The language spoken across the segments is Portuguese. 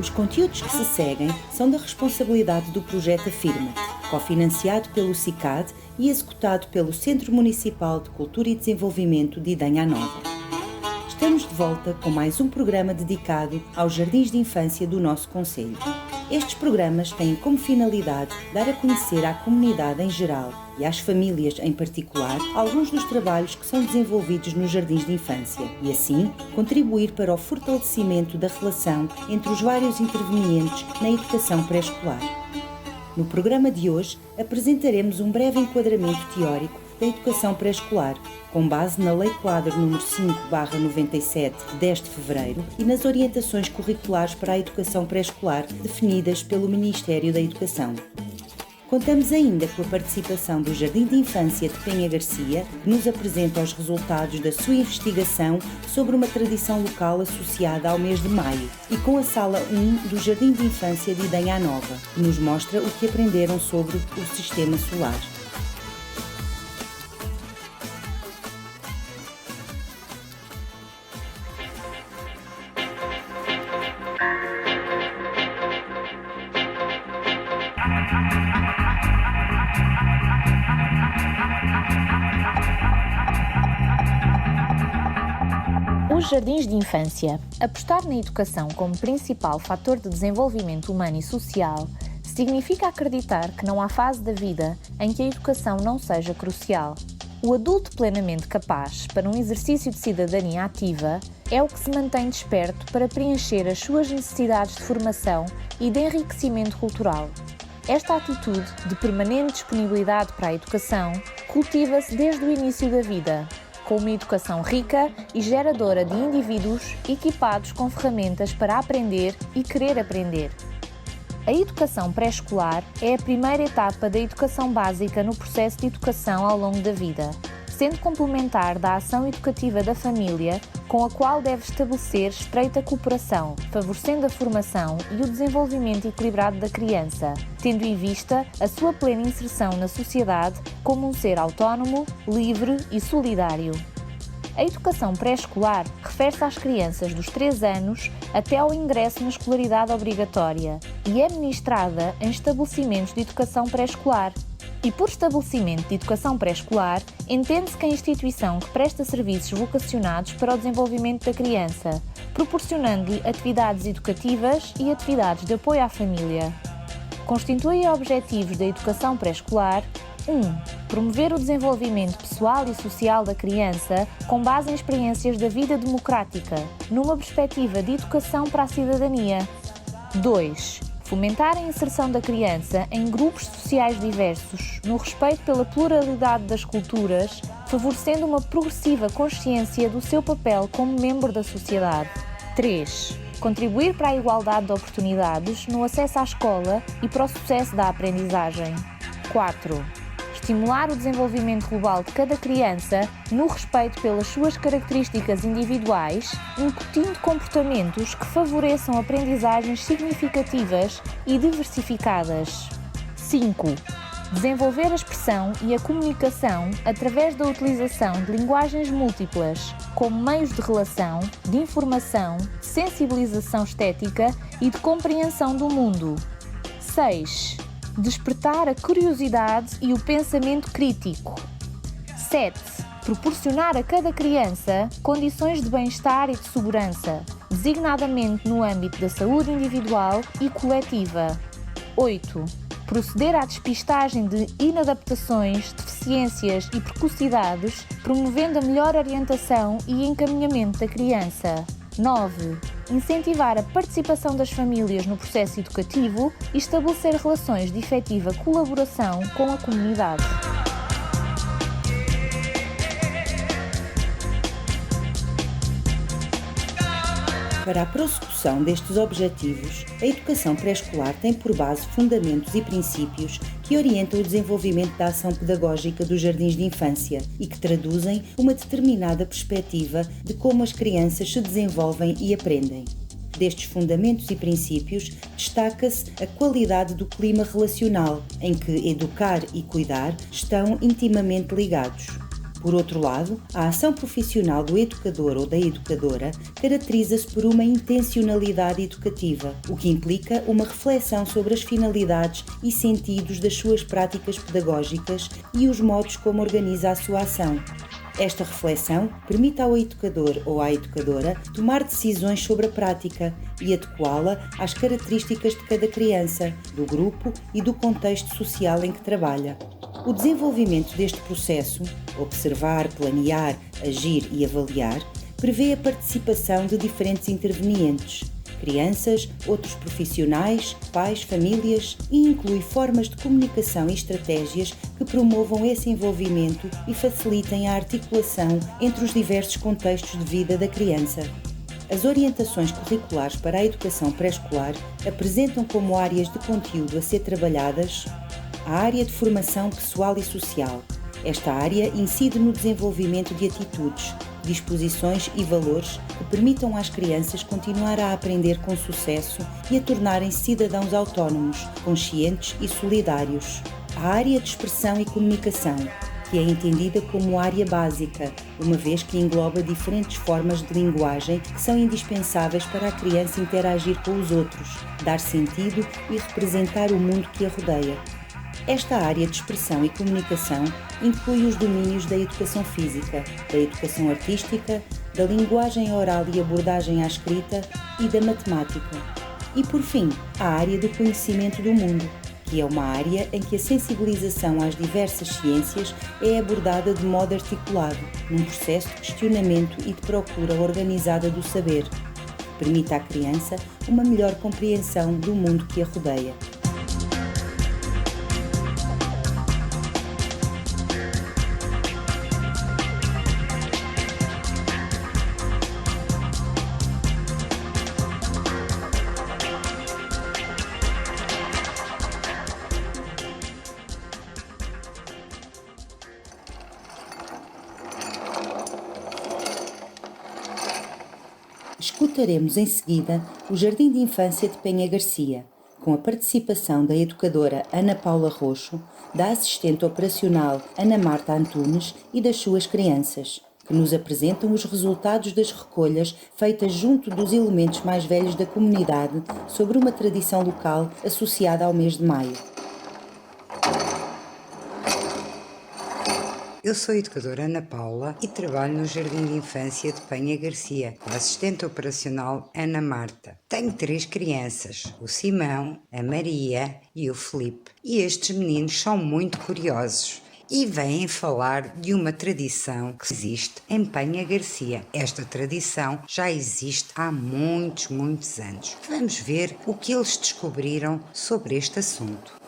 Os conteúdos que se seguem são da responsabilidade do projeto Afirma-te, cofinanciado pelo CICAD e executado pelo Centro Municipal de Cultura e Desenvolvimento de Idanha Nova. Estamos de volta com mais um programa dedicado aos jardins de infância do nosso concelho. Estes programas têm como finalidade dar a conhecer à comunidade em geral e às famílias em particular alguns dos trabalhos que são desenvolvidos nos jardins de infância e, assim, contribuir para o fortalecimento da relação entre os vários intervenientes na educação pré-escolar. No programa de hoje, apresentaremos um breve enquadramento teórico da educação pré-escolar, com base na Lei Quadro nº 5/97, de 10 de fevereiro, e nas orientações curriculares para a educação pré-escolar definidas pelo Ministério da Educação. Contamos ainda com a participação do Jardim de Infância de Penha Garcia, que nos apresenta os resultados da sua investigação sobre uma tradição local associada ao mês de maio, e com a Sala 1 do Jardim de Infância de Idanha Nova, que nos mostra o que aprenderam sobre o Sistema Solar. Os jardins de infância. Apostar na educação como principal fator de desenvolvimento humano e social significa acreditar que não há fase da vida em que a educação não seja crucial. O adulto plenamente capaz para um exercício de cidadania ativa é o que se mantém desperto para preencher as suas necessidades de formação e de enriquecimento cultural. Esta atitude de permanente disponibilidade para a educação cultiva-se desde o início da vida, com uma educação rica e geradora de indivíduos equipados com ferramentas para aprender e querer aprender. A educação pré-escolar é a primeira etapa da educação básica no processo de educação ao longo da vida, sendo complementar da ação educativa da família, com a qual deve estabelecer estreita cooperação, favorecendo a formação e o desenvolvimento equilibrado da criança, tendo em vista a sua plena inserção na sociedade como um ser autónomo, livre e solidário. A educação pré-escolar refere-se às crianças dos 3 anos até ao ingresso na escolaridade obrigatória e é ministrada em estabelecimentos de educação pré-escolar. E por estabelecimento de educação pré-escolar, entende-se que a instituição que presta serviços vocacionados para o desenvolvimento da criança, proporcionando-lhe atividades educativas e atividades de apoio à família. Constituem objetivos da educação pré-escolar: 1. Promover o desenvolvimento pessoal e social da criança com base em experiências da vida democrática, numa perspectiva de educação para a cidadania. 2. Fomentar a inserção da criança em grupos sociais diversos, no respeito pela pluralidade das culturas, favorecendo uma progressiva consciência do seu papel como membro da sociedade. 3. Contribuir para a igualdade de oportunidades no acesso à escola e para o sucesso da aprendizagem. 4. Estimular o desenvolvimento global de cada criança no respeito pelas suas características individuais, incutindo comportamentos que favoreçam aprendizagens significativas e diversificadas. 5. Desenvolver a expressão e a comunicação através da utilização de linguagens múltiplas, como meios de relação, de informação, de sensibilização estética e de compreensão do mundo. 6. Despertar a curiosidade e o pensamento crítico. 7. Proporcionar a cada criança condições de bem-estar e de segurança, designadamente no âmbito da saúde individual e coletiva. 8. Proceder à despistagem de inadaptações, deficiências e precocidades, promovendo a melhor orientação e encaminhamento da criança. 9. Incentivar a participação das famílias no processo educativo e estabelecer relações de efetiva colaboração com a comunidade. Para a prossecução destes objetivos, a educação pré-escolar tem por base fundamentos e princípios que orientam o desenvolvimento da ação pedagógica dos jardins de infância e que traduzem uma determinada perspectiva de como as crianças se desenvolvem e aprendem. Destes fundamentos e princípios, destaca-se a qualidade do clima relacional, em que educar e cuidar estão intimamente ligados. Por outro lado, a ação profissional do educador ou da educadora caracteriza-se por uma intencionalidade educativa, o que implica uma reflexão sobre as finalidades e sentidos das suas práticas pedagógicas e os modos como organiza a sua ação. Esta reflexão permite ao educador ou à educadora tomar decisões sobre a prática e adequá-la às características de cada criança, do grupo e do contexto social em que trabalha. O desenvolvimento deste processo, observar, planear, agir e avaliar, prevê a participação de diferentes intervenientes, crianças, outros profissionais, pais, famílias e inclui formas de comunicação e estratégias que promovam esse envolvimento e facilitem a articulação entre os diversos contextos de vida da criança. As orientações curriculares para a educação pré-escolar apresentam como áreas de conteúdo a ser trabalhadas a área de formação pessoal e social. Esta área incide no desenvolvimento de atitudes, disposições e valores que permitam às crianças continuar a aprender com sucesso e a tornarem-se cidadãos autónomos, conscientes e solidários. A área de expressão e comunicação, que é entendida como área básica, uma vez que engloba diferentes formas de linguagem que são indispensáveis para a criança interagir com os outros, dar sentido e representar o mundo que a rodeia. Esta área de expressão e comunicação inclui os domínios da educação física, da educação artística, da linguagem oral e abordagem à escrita e da matemática. E, por fim, a área do conhecimento do mundo, que é uma área em que a sensibilização às diversas ciências é abordada de modo articulado, num processo de questionamento e de procura organizada do saber, que permite à criança uma melhor compreensão do mundo que a rodeia. Escutaremos em seguida o Jardim de Infância de Penha Garcia, com a participação da educadora Ana Paula Roxo, da assistente operacional Ana Marta Antunes e das suas crianças, que nos apresentam os resultados das recolhas feitas junto dos elementos mais velhos da comunidade sobre uma tradição local associada ao mês de maio. Eu sou a educadora Ana Paula e trabalho no Jardim de Infância de Penha Garcia, com a assistente operacional Ana Marta. Tenho 3 crianças, o Simão, a Maria e o Felipe, e estes meninos são muito curiosos e vêm falar de uma tradição que existe em Penha Garcia. Esta tradição já existe há muitos anos. Vamos ver o que eles descobriram sobre este assunto.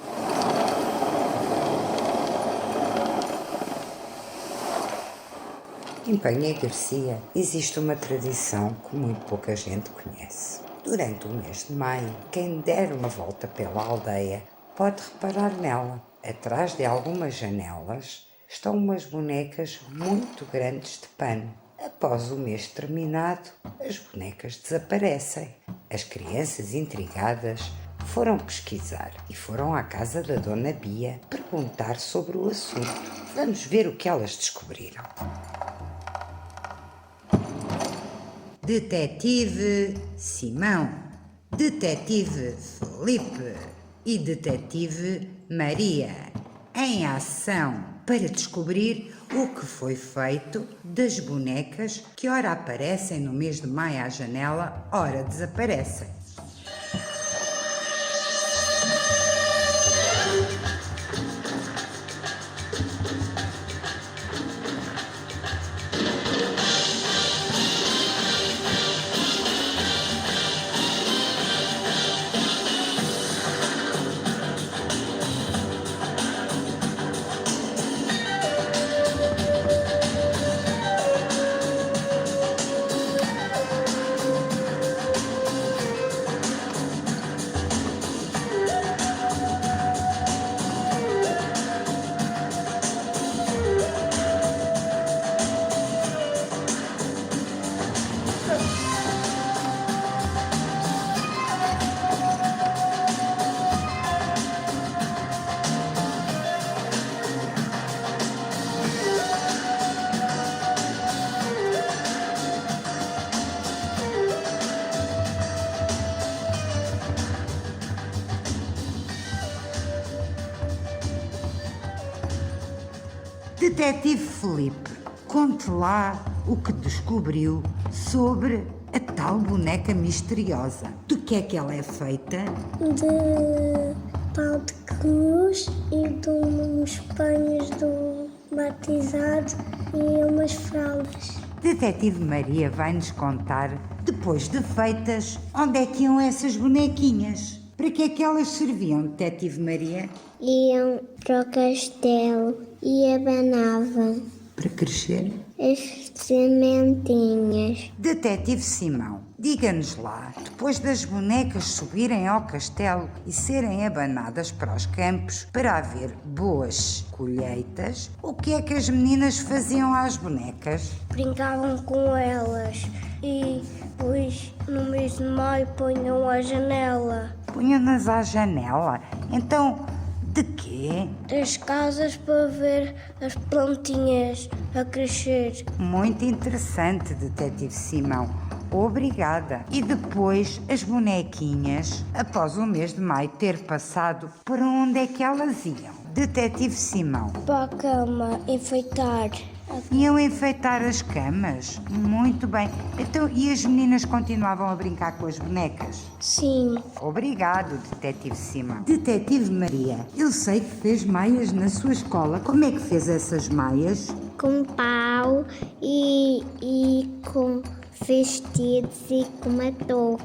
Em Penha Garcia existe uma tradição que muito pouca gente conhece. Durante o mês de maio, quem der uma volta pela aldeia pode reparar nela. Atrás de algumas janelas estão umas bonecas muito grandes de pano. Após o mês terminado, as bonecas desaparecem. As crianças intrigadas foram pesquisar e foram à casa da Dona Bia perguntar sobre o assunto. Vamos ver o que elas descobriram. Detetive Simão, Detetive Felipe e Detetive Maria, em ação para descobrir o que foi feito das bonecas que ora aparecem no mês de maio à janela, ora desaparecem. Detetive Felipe, conte lá o que descobriu sobre a tal boneca misteriosa. Do que é que ela é feita? De pau de cruz e de uns panos do batizado e umas fraldas. Detetive Maria vai-nos contar, depois de feitas, onde é que iam essas bonequinhas. Para que é que elas serviam, Detetive Maria? Iam para o castelo e abanavam Para crescer? as sementinhas. Detetive Simão, diga-nos lá, depois das bonecas subirem ao castelo e serem abanadas para os campos para haver boas colheitas, o que é que as meninas faziam às bonecas? Brincavam com elas e depois no mês de maio punham à janela Punham-nas à janela. Então, de quê? das casas para ver as plantinhas a crescer. Muito interessante, Detetive Simão. Obrigada. E depois, as bonequinhas, após o mês de maio ter passado, para onde é que elas iam? Detetive Simão. Para a cama enfeitar. Iam enfeitar as camas? Muito bem. Então, e as meninas continuavam a brincar com as bonecas? Sim, Obrigado, Detetive Simão. Detetive Maria, eu sei que fez maias na sua escola. Como é que fez essas maias? com pau e com vestidos e com uma touca.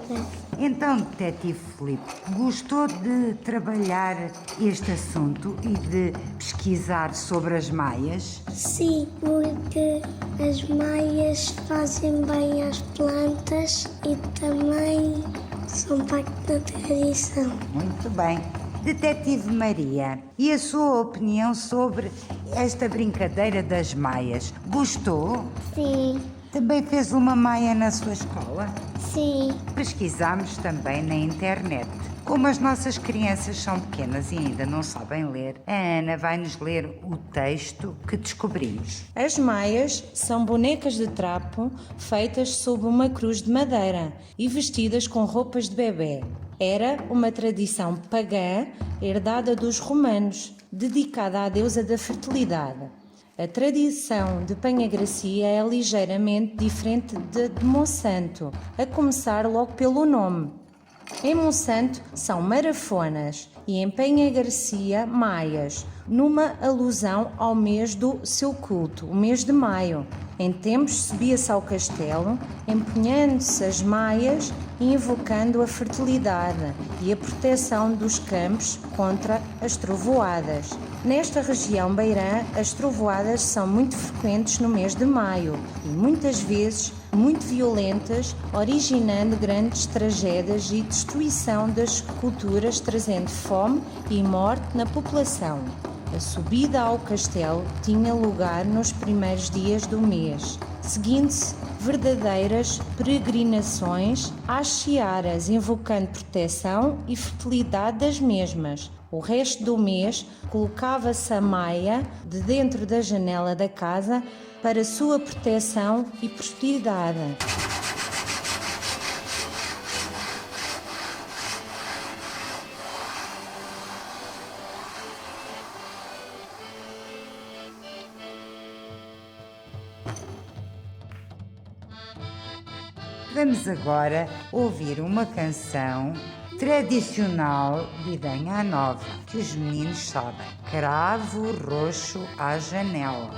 Então, Detetive Felipe, gostou de trabalhar este assunto e de pesquisar sobre as maias? Sim, porque as maias fazem bem às plantas e também são parte da tradição. Muito bem. Detetive Maria, e a sua opinião sobre esta brincadeira das maias? Gostou? Sim, Também fez uma maia na sua escola? sim. Pesquisamos também na internet. Como as nossas crianças são pequenas e ainda não sabem ler, a Ana vai-nos ler o texto que descobrimos. As maias são bonecas de trapo feitas sob uma cruz de madeira e vestidas com roupas de bebê. Era uma tradição pagã herdada dos romanos, dedicada à deusa da fertilidade. A tradição de Penha-Gracia é ligeiramente diferente de Monsanto, a começar logo pelo nome. Em Monsanto são marafonas e em Penha-Garcia maias, numa alusão ao mês do seu culto, o mês de maio. Em tempos subia-se ao castelo, empunhando-se as maias e invocando a fertilidade e a proteção dos campos contra as trovoadas. Nesta região beirã, as trovoadas são muito frequentes no mês de maio e muitas vezes muito violentas, originando grandes tragédias e destruição das culturas, trazendo fome e morte na população. A subida ao castelo tinha lugar nos primeiros dias do mês, seguindo-se verdadeiras peregrinações às searas, invocando proteção e fertilidade das mesmas. O resto do mês colocava-se a maia de dentro da janela da casa para sua proteção e prosperidade. Vamos agora ouvir uma canção tradicional de Idanha Nova, que os meninos sabem. Cravo roxo à janela.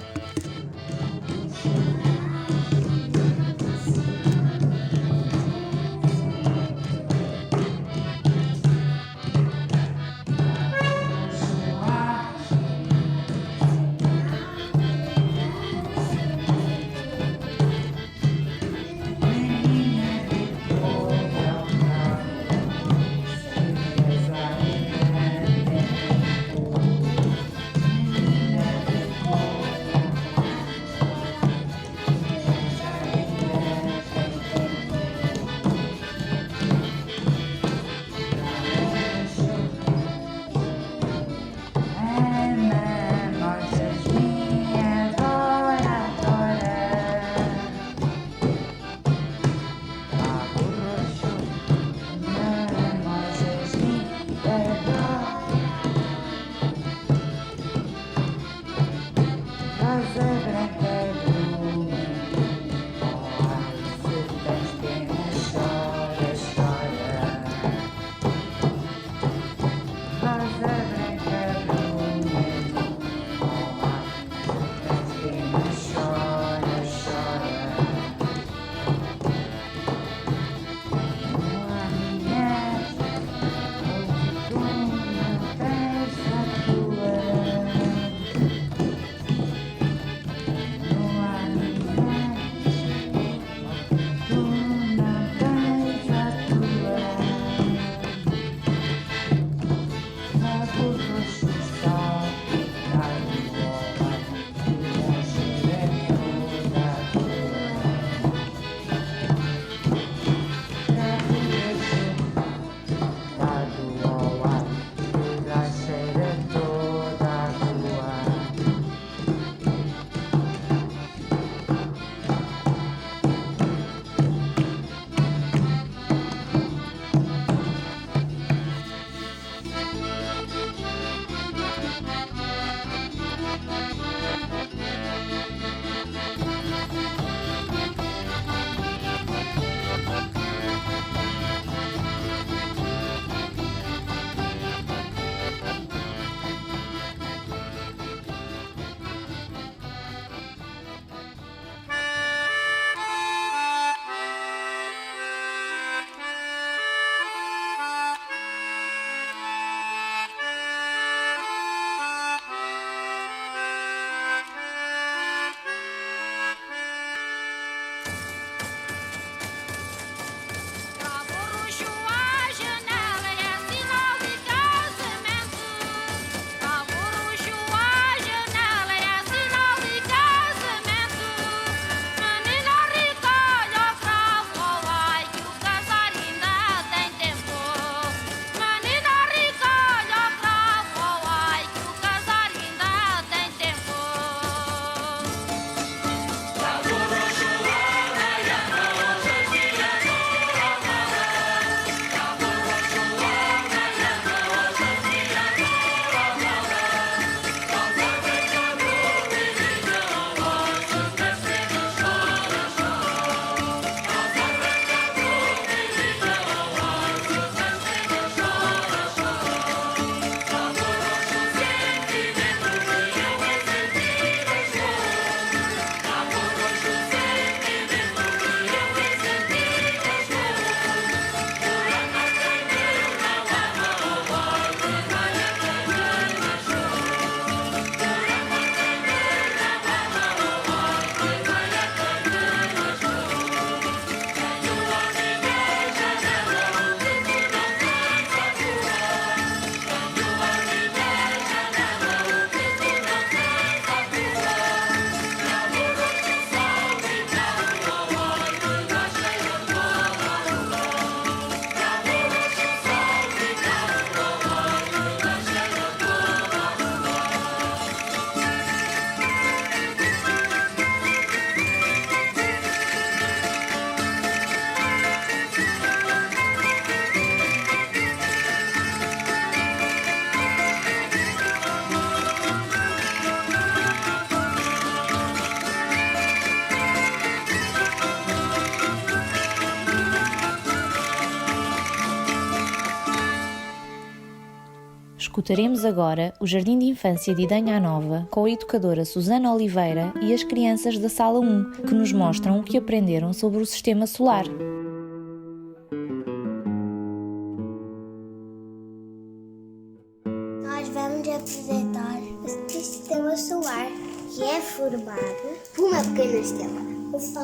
Escutaremos agora o Jardim de Infância de Idenha Nova com a educadora Susana Oliveira e as crianças da Sala 1, que nos mostram o que aprenderam sobre o Sistema Solar. Nós vamos apresentar o Sistema Solar, que é formado por uma pequena estrela. O Sol,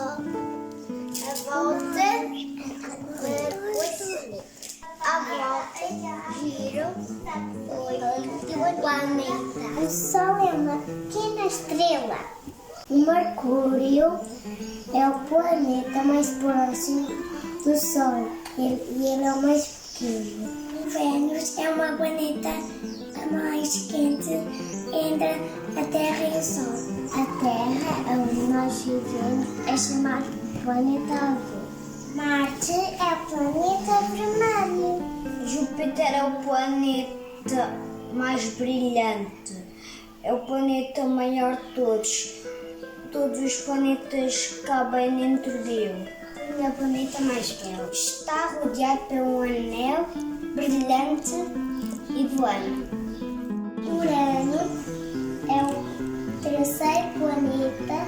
a volta à volta giram 8 planetas. O Sol é uma pequena estrela. O Mercúrio é o planeta mais próximo do Sol e ele é o mais pequeno. Vênus é uma planeta mais quente entre a Terra e o Sol. A Terra, onde nós vivemos, é chamada planeta azul. Marte é o planeta vermelho. Júpiter é o planeta mais brilhante. É o planeta maior de todos. Todos os planetas cabem dentro dele. É o planeta mais belo. Está rodeado por um anel brilhante e voando. Urano é o terceiro planeta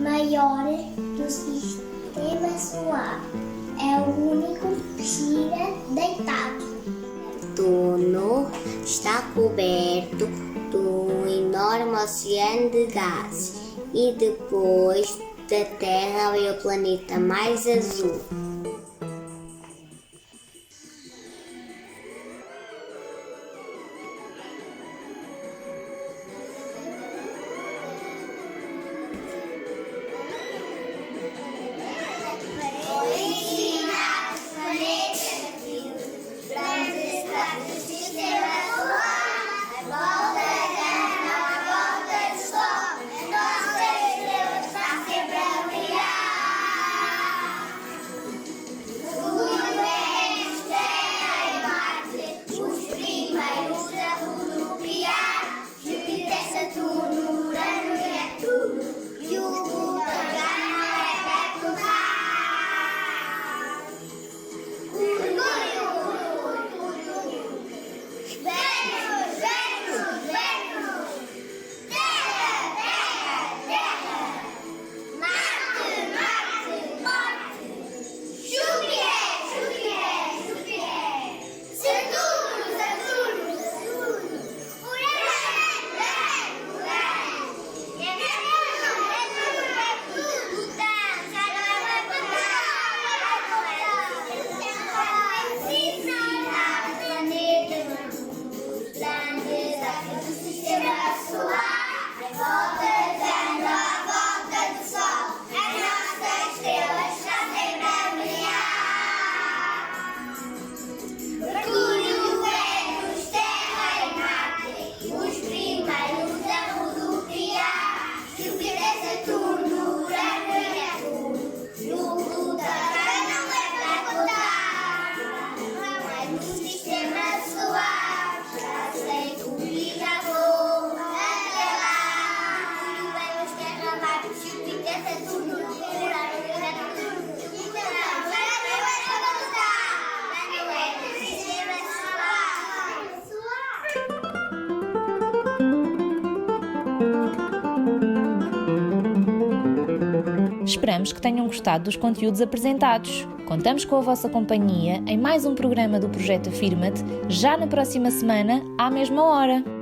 maior do Sistema Solar. É o único que gira deitado. Netuno está coberto de um enorme oceano de gases. E depois da Terra é o planeta mais azul. Esperamos que tenham gostado dos conteúdos apresentados. Contamos com a vossa companhia em mais um programa do Projeto Afirma-te, já na próxima semana, à mesma hora.